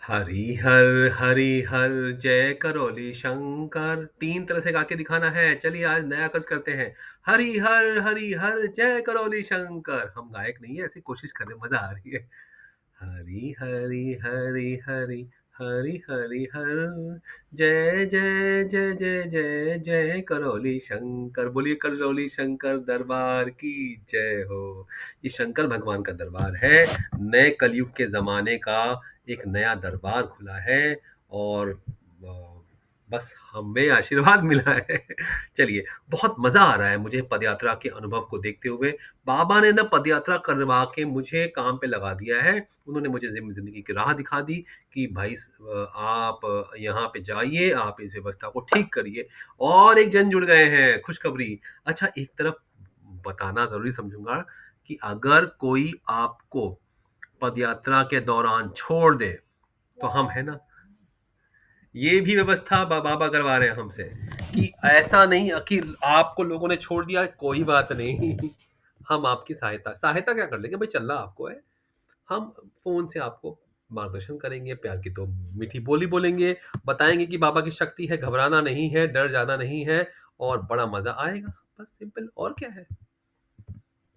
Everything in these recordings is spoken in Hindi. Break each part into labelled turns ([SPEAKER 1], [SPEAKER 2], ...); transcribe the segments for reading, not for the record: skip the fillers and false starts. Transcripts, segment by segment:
[SPEAKER 1] हरि हर हरि हर जय करोली शंकर। 3 तरह से गा के दिखाना है। चलिए आज नया कुछ करते हैं। हरि हर जय करोली शंकर। हम गायक नहीं है, ऐसी कोशिश कर रहे हैं, मजा आ रही है। हरि हरि हरि हरि हरि हरि हर जय जय जय जय जय जय करोली शंकर। बोलिए करोली शंकर दरबार की जय हो। ये शंकर भगवान का दरबार है। नए कलयुग के जमाने का एक नया दरबार खुला है और बस हमें आशीर्वाद मिला है। चलिए, बहुत मजा आ रहा है मुझे पदयात्रा के अनुभव को देखते हुए। बाबा ने ना पदयात्रा करवा के मुझे काम पे लगा दिया है। उन्होंने मुझे जिंदगी की राह दिखा दी कि भाई आप यहाँ पे जाइए, आप इस व्यवस्था को ठीक करिए। और एक जन जुड़ गए हैं, खुशखबरी। अच्छा, एक तरफ बताना जरूरी समझूंगा कि अगर कोई आपको पदयात्रा के दौरान छोड़ दे तो हम है ना, ये भी व्यवस्था बाबा करवा रहे हैं हमसे कि ऐसा नहीं कि आपको लोगों ने छोड़ दिया, कोई बात नहीं। हम आपकी सहायता सहायता क्या कर लेंगे भाई, चलना आपको है। हम फोन से आपको मार्गदर्शन करेंगे, प्यार की तो मीठी बोली बोलेंगे, बताएंगे कि बाबा की शक्ति है, घबराना नहीं है, डर जाना नहीं है और बड़ा मजा आएगा। बस सिंपल, और क्या है।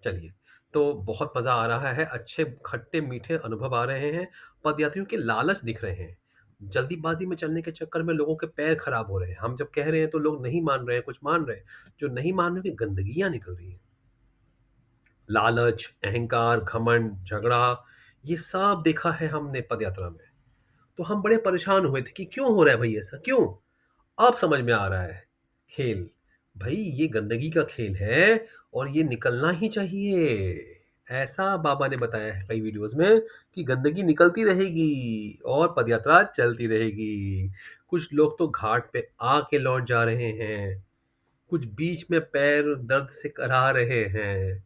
[SPEAKER 1] चलिए, तो बहुत मज़ा आ रहा है, अच्छे खट्टे-मीठे अनुभव आ रहे हैं, पदयात्रियों के लालच दिख रहे हैं। जल्दीबाज़ी में चलने के चक्कर में लोगों के पैर खराब हो रहे हैं। हम जब कह रहे हैं तो लोग नहीं मान रहे हैं, कुछ मान रहे हैं। जो नहीं मान रहे हैं, की गंदगियाँ निकल रही हैं। लालच, अहंकार, घमंड, झगड़ा, ये सब देखा है हमने पदयात्रा में। तो हम बड़े परेशान हुए थे कि क्यों हो रहा है भई ऐसा, क्यों? अब समझ में आ रहा है खेल। भई ये गंदगी का खेल है और ये निकलना ही चाहिए। ऐसा बाबा ने बताया है कई वीडियोज़ में कि गंदगी निकलती रहेगी और पदयात्रा चलती रहेगी। कुछ लोग तो घाट पे आके लौट जा रहे हैं, कुछ बीच में पैर दर्द से कराह रहे हैं,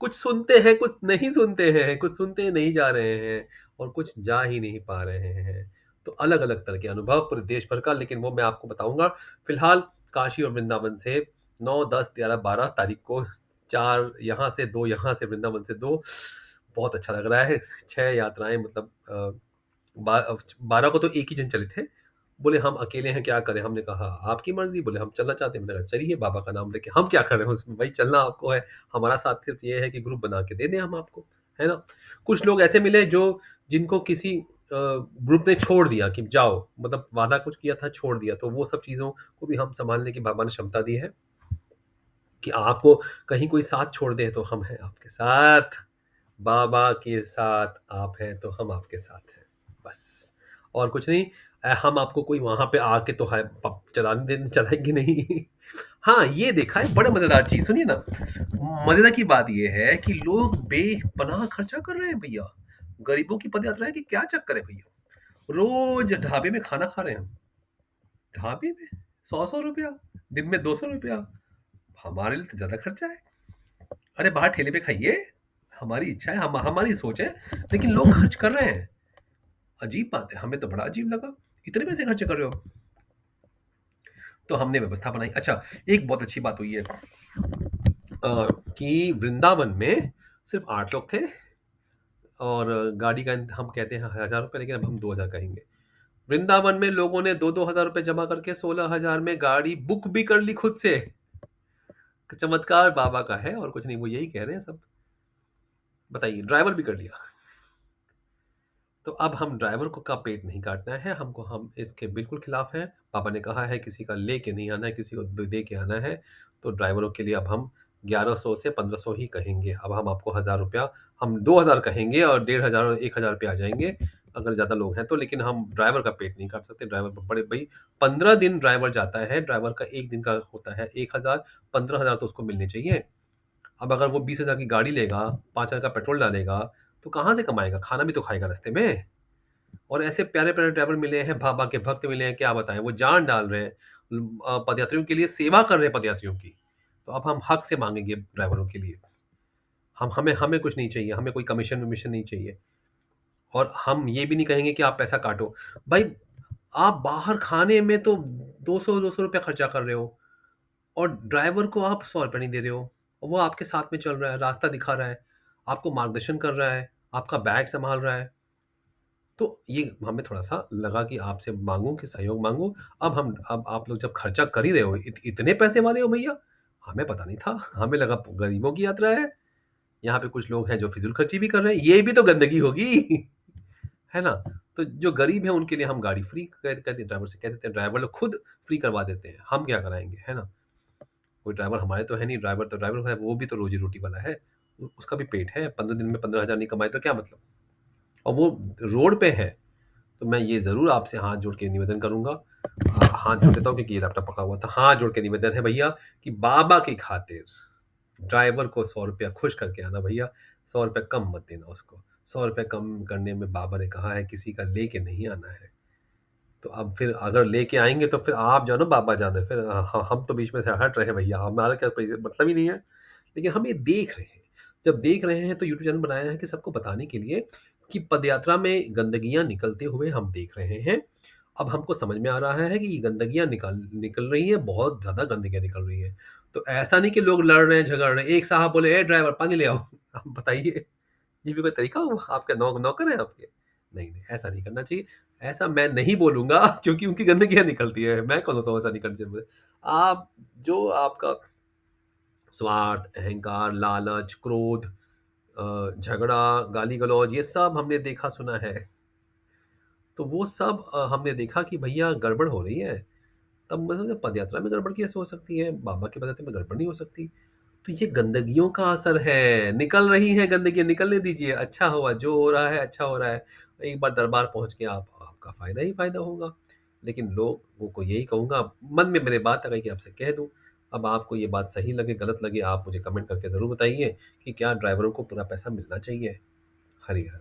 [SPEAKER 1] कुछ सुनते हैं, कुछ नहीं सुनते हैं, कुछ सुनते नहीं जा रहे हैं और कुछ जा ही नहीं पा रहे हैं। तो अलग-अलग तरह के अनुभव पूरे देश भर का, लेकिन वो मैं आपको बताऊँगा। फिलहाल काशी और वृंदावन से 9, 10, 11, 12 तारीख को 4 यहाँ से, 2 यहाँ से, वृंदावन से 2, बहुत अच्छा लग रहा है। 6 यात्राएँ, मतलब 12 को तो एक ही जन चले थे। बोले हम अकेले हैं, क्या करें? हमने कहा आपकी मर्ज़ी। बोले हम चलना चाहते हैं। मैंने कहा चलिए, बाबा का नाम लेके हम क्या कर रहे हैं उसमें, भाई चलना आपको है। हमारा साथ सिर्फ ये है कि ग्रुप बना के दे दें हम आपको, है ना? कुछ लोग ऐसे मिले जो जिनको किसी ग्रुप ने छोड़ दिया कि जाओ, मतलब वादा कुछ किया था, छोड़ दिया, तो वो सब चीज़ों को भी हम सँभालने की बाबा ने क्षमता दी है कि आपको कहीं कोई साथ छोड़ दे तो हम हैं आपके साथ। बाबा के साथ आप हैं तो हम आपके साथ हैं, बस। और कुछ नहीं। हम आपको कोई वहाँ पे आके तो है प चलाएँगे नहीं। हाँ, ये देखा है बड़ा मज़ेदार चीज़, सुनिए ना। मज़ेदार की बात ये है कि लोग बेपनाह खर्चा कर रहे हैं भैया। गरीबों की पदयात्रा है कि क्या चक्कर है भैया? रोज़ ढाबे में खाना खा रहे हैं हम। ढाबे में 100-100 रुपया, दिन में 200 रुपया। हमारे लिए तो ज़्यादा खर्चा है। अरे बाहर ठेले पे खाइए, हमारी इच्छा है, हमारी सोच है, लेकिन लोग खर्च कर रहे हैं। अजीब बात है, हमें तो बड़ा अजीब लगा, इतने पैसे खर्च कर रहे हो। तो हमने व्यवस्था बनाई। अच्छा, एक बहुत अच्छी बात हुई है कि वृंदावन में सिर्फ 8 लोग थे और गाड़ी का हम कहते हैं 1000 रुपये, लेकिन अब हम 2000 कहेंगे। वृंदावन में लोगों ने 2-2 हजार रुपये जमा करके 16 हजार में गाड़ी बुक भी कर ली खुद से। चमत्कार बाबा का है और कुछ नहीं, वो यही कह रहे हैं सब। बताइए, ड्राइवर भी कर लिया। तो अब हम ड्राइवर को का पेट नहीं काटना है, हमको, हम इसके बिल्कुल खिलाफ हैं। पापा ने कहा है किसी का लेके नहीं आना है, किसी को दे के आना है। तो ड्राइवरों के लिए अब हम 1100 से 1500 ही कहेंगे। अब हम आपको 1000 रुपया, हम 2000 कहेंगे और 1500 और 1000 पे आ जाएंगे अगर ज़्यादा लोग हैं तो। लेकिन हम ड्राइवर का पेट नहीं काट सकते। ड्राइवर बड़े भाई, 15 दिन ड्राइवर जाता है, ड्राइवर का एक दिन का होता है 1000, 15,000 तो उसको मिलने चाहिए। अब अगर वो 20,000 की गाड़ी लेगा, 5,000 का पेट्रोल डालेगा, तो कहाँ से कमाएगा? खाना भी तो खाएगा रास्ते में। और ऐसे प्यारे-प्यारे ड्राइवर मिले हैं, बाबा के भक्त मिले हैं, क्या बताएँ, वो जान डाल रहे हैं। पदयात्रियों के लिए सेवा कर रहे हैं पदयात्रियों की। तो अब हम हक से माँगेंगे ड्राइवरों के लिए। हम हमें हमें कुछ नहीं चाहिए, हमें कोई कमीशन-वमीशन नहीं चाहिए। और हम ये भी नहीं कहेंगे कि आप पैसा काटो। भाई, आप बाहर खाने में तो 200-200 रुपया खर्चा कर रहे हो और ड्राइवर को आप 100 रुपए नहीं दे रहे हो। और वो आपके साथ में चल रहा है, रास्ता दिखा रहा है, आपको मार्गदर्शन कर रहा है, आपका बैग सँभाल रहा है। तो ये हमें थोड़ा-सा लगा कि आपसे माँगूँ कि सहयोग माँगूँ। अब आप लोग जब खर्चा कर ही रहे हो, इतने पैसे वाले हो भैया, हमें पता नहीं था। हमें लगा गरीबों की यात्रा है। यहाँ पे कुछ लोग हैं जो फ़िज़ूल खर्ची भी कर रहे हैं, ये भी तो गंदगी होगी। है ना? तो जो गरीब हैं उनके लिए हम गाड़ी फ्री कर दें, ड्राइवर से कह देते हैं, ड्राइवर लोग खुद फ्री करवा देते हैं, हम क्या कराएँगे, है ना? कोई ड्राइवर हमारे तो है नहीं, ड्राइवर तो ड्राइवर है, वो भी तो रोज़ी-रोटी वाला है। उ उसका भी पेट है, 15 दिन में 15,000 नहीं कमाए तो क्या मतलब? और वो रोड पे है, तो मैं ये ज़रूर आपसे हाथ जोड़ के निवेदन करूँगा, हाथ जोड़ देता हूँ क्योंकि ये लैपटॉप पकड़ा हुआ था, हाथ जोड़ के निवेदन है भैया कि बाबा की खातिर ड्राइवर को ₹100 खुश करके आना भैया, ₹100 कम मत देना उसको। ₹100 कम करने में बाबा ने कहा है किसी का लेके नहीं आना है। तो अब फिर अगर लेके आएँगे तो फिर आप जानो बाबा जाने, फिर हम तो बीच में से हट रहे हैं भैया, हमारा क्या कोई मतलब ही नहीं है। लेकिन हम ये देख रहे हैं, जब देख रहे हैं तो यूट्यूब चैनल बनाया है कि सबको बताने के लिए कि पदयात्रा में गंदगियाँ निकलते हुए हम देख रहे हैं। अब हमको समझ में आ रहा है कि ये गंदगियाँ निकल निकल रही हैं, बहुत ज़्यादा गंदगियाँ निकल रही हैं। तो ऐसा नहीं कि लोग लड़ रहे हैं, झगड़ रहे हैं। एक साहब बोले, "ए ड्राइवर पानी ले आओ।" अब बताइए, ये भी कोई तरीका हुआ? आपके नौकर हैं आपके? नहीं, नहीं, ऐसा नहीं करना चाहिए। ऐसा मैं नहीं बोलूँगा क्योंकि उनकी गंदगियाँ निकलती है। मैं कौन होता हूँ ऐसा नहीं करने चाहिए। आप जो आपका स्वार्थ, अहंकार, लालच, क्रोध, झगड़ा, गाली-गलौज ये सब हमने देखा सुना है। तो वो सब हमने देखा कि भैया गड़बड़ हो रही है। तब मैं सोचा पदयात्रा में गड़बड़ कैसे हो सकती है? बाबा की पदयात्रा में गड़बड़ नहीं हो सकती। तो ये गंदगियों का असर है, निकल रही हैं गंदगियाँ, निकलने दीजिए, अच्छा हुआ, जो हो रहा है अच्छा हो रहा है। एक बार दरबार पहुँच के आपका फ़ायदा ही फ़ायदा होगा। लेकिन लोगों को यही कहूँगा, मन में मेरे बात आ गई कि आपसे कह दूँ। अब आपको ये बात सही लगे, गलत लगे, आप मुझे कमेंट करके ज़रूर बताइए कि क्या ड्राइवरों को पूरा पैसा मिलना चाहिए? हरि हर।